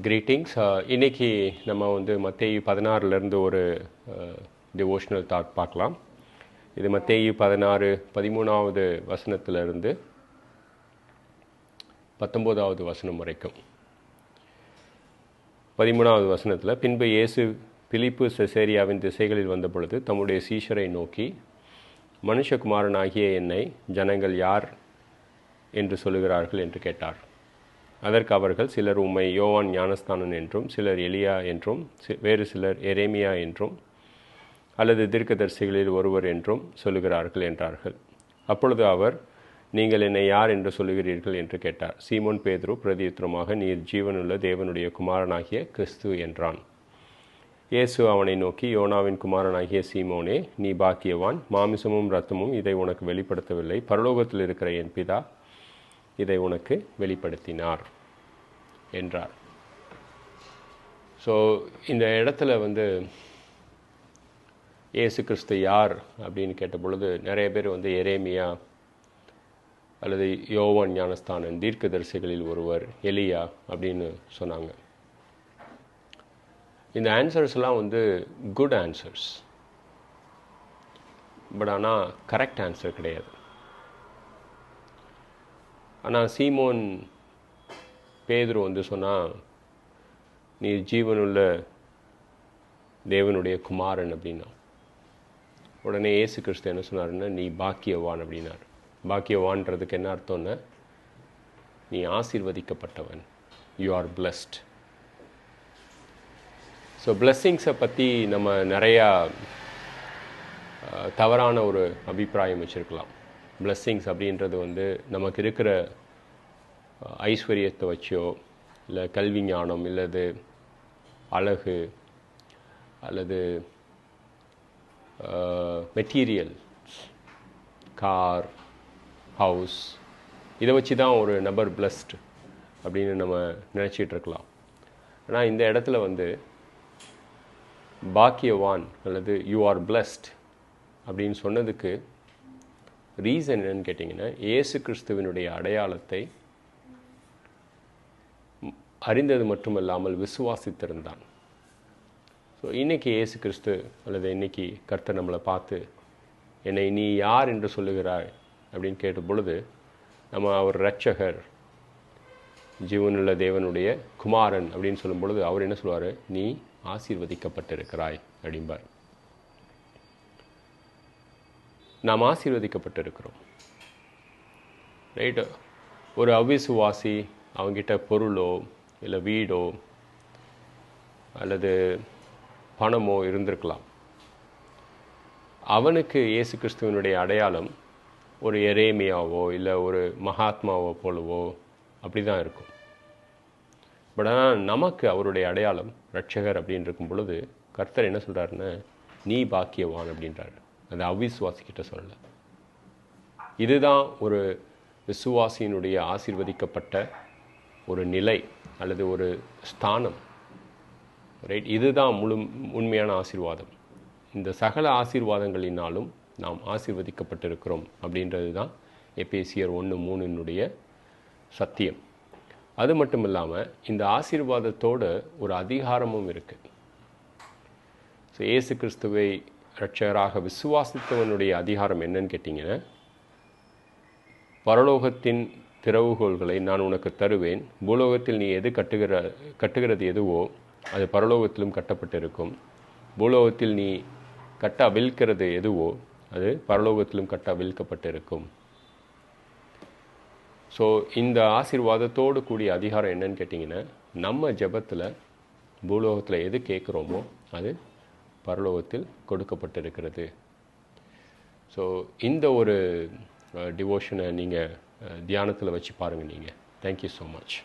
Greetings. இன்னைக்கு நம்ம வந்து மத்தேயு 16லேருந்து ஒரு டிவோஷனல் தாட் பார்க்கலாம். இது மத்தேயு 16 13வது வசனத்திலிருந்து 19வது வசனம் வரைக்கும். 13வது வசனத்தில், பின்பு இயேசு பிலிப்பு செசேரியாவின் திசைகளில் வந்த பொழுது தம்முடைய சீஷரை நோக்கி, மனுஷகுமாரனாகிய என்னை ஜனங்கள் யார் என்று சொல்லுகிறார்கள் என்று கேட்டார். அதற்கு அவர்கள், சிலர் உம்மை யோவான் ஞானஸ்நானன் என்றும், சிலர் எலியா என்றும், வேறு சிலர் எரேமியா என்றும், அல்லது தீர்க்கதரிசிகளில் ஒருவர் என்றும் சொல்லுகிறார்கள் என்றார்கள். அப்பொழுது அவர், நீங்கள் என்னை யார் என்று சொல்லுகிறீர்கள் என்று கேட்டார். சீமோன் பேதுரு பிரதியுத்தரமாக, நீர் ஜீவனுள்ள தேவனுடைய குமாரனாகிய கிறிஸ்து என்றான். இயேசு அவனை நோக்கி, யோனாவின் குமாரனாகிய சீமோனே, நீ பாக்கியவான், மாமிசமும் இரத்தமும் இதை உனக்கு வெளிப்படுத்தவில்லை, பரலோகத்தில் இருக்கிற என் பிதா இதை உனக்கு வெளிப்படுத்தினார் என்றார். ஸோ இந்த இடத்துல வந்து இயேசு கிறிஸ்து யார் அப்படின்னு கேட்ட பொழுது நிறைய பேர் வந்து எரேமியா அல்லது யோவான் ஞானஸ்தானன், தீர்க்கதரிசிகளில் ஒருவர், எலியா அப்படின்னு சொன்னாங்க. இந்த ஆன்சர்ஸ்லாம் வந்து குட் ஆன்சர்ஸ், பட் ஆனால் கரெக்ட் ஆன்சர் கிடையாது. ஆனால் சீமோன் பேதுரு வந்து சொன்னால், நீ ஜீவனுள்ள தேவனுடைய குமாரன் அப்படின்னா. உடனே இயேசு கிறிஸ்து என்ன சொன்னாருன்னா, நீ பாக்கியவான் அப்படின்னார். பாக்கியவான்றதுக்கு என்ன அர்த்தம்னா, நீ ஆசீர்வதிக்கப்பட்டவன், யூ ஆர் பிளஸ்ட். ஸோ பிளஸ்ஸிங்ஸை பற்றி நம்ம நிறையா தவறான ஒரு அபிப்பிராயம் வச்சுருக்கலாம். பிளஸ்ஸிங்ஸ் அப்படின்றது வந்து நமக்கு இருக்கிற ஐஸ்வர்யத்தை வச்சோ, இல்லை கல்வி ஞானம், இல்லது அழகு, அல்லது மெட்டீரியல்ஸ், கார், ஹவுஸ், இதை வச்சு தான் ஒரு நபர் பிளஸ்ட் அப்படின்னு நம்ம நினச்சிட்டு இருக்கலாம். ஆனால் இந்த இடத்துல வந்து பாக்கியவான் அல்லது யூ ஆர் பிளஸ்ட் அப்படின்னு சொன்னதுக்கு ரீசன் என்னன்னு கேட்டிங்கன்னா, இயேசு கிறிஸ்துவனுடைய அடையாளத்தை அறிந்தது மட்டுமல்லாமல் விசுவாசித்திருந்தான். ஸோ இன்றைக்கி இயேசு கிறிஸ்து அல்லது இன்றைக்கி கர்த்தர் நம்மளை பார்த்து, என்னை நீ யார் என்று சொல்லுகிறாய் அப்படின்னு கேட்ட பொழுது, நம்ம அவர் இரட்சகர், ஜீவனுள்ள தேவனுடைய குமாரன் அப்படின்னு சொல்லும் பொழுது அவர் என்ன சொல்லுவார், நீ ஆசீர்வதிக்கப்பட்டிருக்கிறாய் அப்படிம்பார். நாம் ஆசீர்வதிக்கப்பட்டிருக்கிறோம், ரைட்டு. ஒரு அவிசுவாசி அவங்கிட்ட பொருளோ இல்லை வீடோ அல்லது பணமோ இருந்திருக்கலாம். அவனுக்கு இயேசு கிறிஸ்துவனுடைய அடையாளம் ஒரு எரேமியாவோ இல்லை ஒரு மகாத்மாவோ போலவோ அப்படி தான் இருக்கும். பட் ஆனால் நமக்கு அவருடைய அடையாளம் இரட்சகர் அப்படின்னு இருக்கும் பொழுது கர்த்தர் என்ன சொல்கிறாருன்னு, நீ பாக்கியவான் அப்படின்றாரு. அது அவிசுவாசிக்கிட்ட சொல்லலை. இதுதான் ஒரு விசுவாசியினுடைய ஆசீர்வதிக்கப்பட்ட ஒரு நிலை அல்லது ஒரு ஸ்தானம், ரைட். இதுதான் உண்மையான ஆசீர்வாதம். இந்த சகல ஆசீர்வாதங்களினாலும் நாம் ஆசீர்வதிக்கப்பட்டிருக்கிறோம் அப்படின்றது தான் எபேசியர் 1:3 சத்தியம். அது மட்டும் இல்லாமல் இந்த ஆசீர்வாதத்தோடு ஒரு அதிகாரமும் இருக்குது. ஸோ இயேசு கிறிஸ்துவை இரட்சகராக விசுவாசித்தவனுடைய அதிகாரம் என்னன்னு கேட்டிங்கன்னா, பரலோகத்தின் திறவுகோள்களை நான் உனக்கு தருவேன், பூலோகத்தில் நீ எது கட்டுகிறது எதுவோ அது பரலோகத்திலும் கட்டப்பட்டிருக்கும், பூலோகத்தில் நீ கட்ட அவிழ்க்கிறது எதுவோ அது பரலோகத்திலும் கட்ட அவிழ்க்கப்பட்டிருக்கும். ஸோ இந்த ஆசீர்வாதத்தோடு கூடிய அதிகாரம் என்னன்னு கேட்டிங்கன்னா, நம்ம ஜெபத்தில் பூலோகத்தில் எது கேட்குறோமோ அது பரலோகத்தில் கொடுக்கப்பட்டிருக்கிறது. ஸோ இந்த ஒரு டிவோஷனை நீங்கள் தியானத்தில் வச்சு பாருங்கள் நீங்கள். Thank you so much.